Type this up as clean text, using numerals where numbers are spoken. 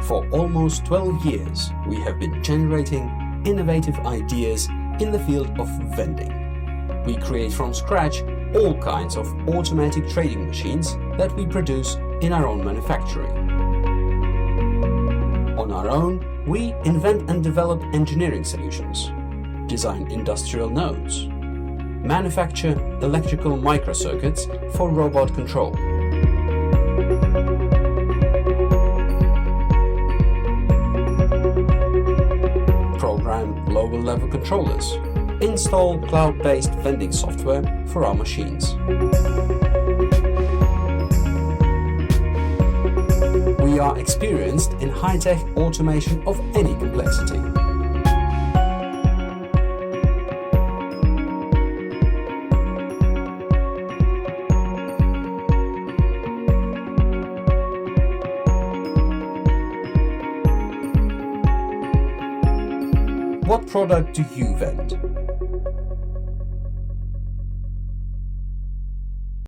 For almost 12 years, we have been generating innovative ideas in the field of vending. We create from scratch all kinds of automatic trading machines that we produce in our own manufacturing. On our own, we invent and develop engineering solutions, design industrial nodes, manufacture electrical microcircuits for robot control, program lower-level controllers, install cloud-based vending software for our machines. We are experienced in high-tech automation of any complexity. What product do you vend?